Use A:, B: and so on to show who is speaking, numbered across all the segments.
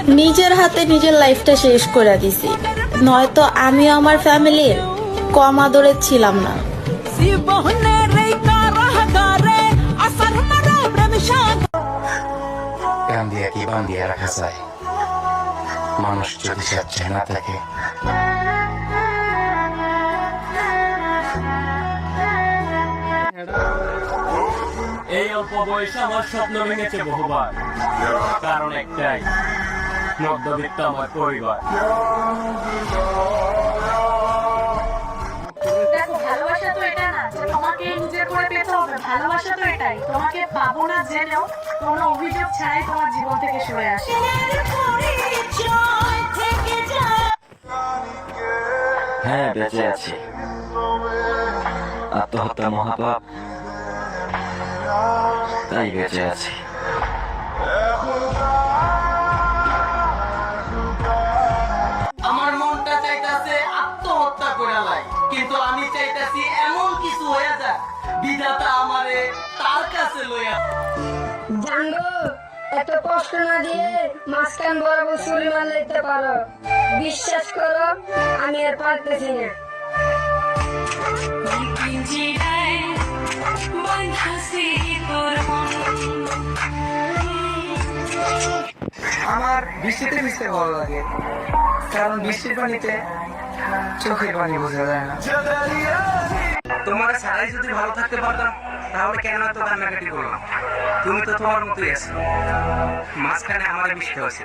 A: নিজের হাতে নিজের লাইফটা শেষ করে দিছি, নয়তো আমিও আমার ফ্যামিলির কম আদরের ছিলাম না।
B: কান দিয়ে কি বান্ধিয়ে রাখা যায়? মানুষ যদি স্বেচ্ছায় না থাকে,
C: এই অল্প বয়সে আমার স্বপ্ন ভেঙেছে বহুবার, কারণ একটাই, মধ্যবিত্ত আমার পরিবার।
D: দেখো, ভালোবাসা তো এটা না যে তোমাকে নিজের করে পেতে হবে। ভালোবাসা তো এটাই, তোমাকে পাবো না জেনেও কোনো অভিযোগ ছাড়াই তোমার জীবন থেকে সরে আসে।
E: হ্যাঁ, বেঁচে আছি। আত্মহত্যা মহাপাপ, তাই বেঁচে আছি।
F: আমার মনটা চাইতাছে আত্মহত্যা করে লাই, কিন্তু আমি চাইতাছি এমন কিছু হয়ে যাক বিধাতা আমারে তার কাছে লইয়া।
G: জানবো এত কষ্ট না দিয়ে মাঝখান বরাবর চুরি মার লিখতে পারো। বিশ্বাস করো, আমি আর পারতেছি না।
H: আমার বৃষ্টিতে ভিজতে ভালো লাগে, কারণ বৃষ্টির পানিতে চোখের পানি বোঝা যায় না।
F: তোমার ছাড়াই যদি ভালো থাকতে পারতাম তাহলে কেন এত কান্নাকাটি করলাম? তুমি তো তোমার মতোই আছো, মাঝখানে আমার বৃষ্টি হয়েছে।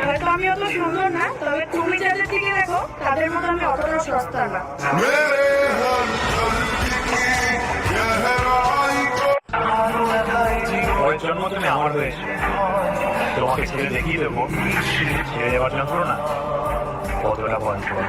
D: হয়তো আমি অত সুন্দর না, তবে তুমি যাদের দিকে দেখো তাদের মতো আমি অতটা সস্তা না।
C: ওই জন্য তুমি আমার হয়েছে, তোমাকে ছেড়ে দেখিয়ে দেবো ছেড়ে যাওয়ার যন্ত্রণা কতটা ভয়ঙ্কর।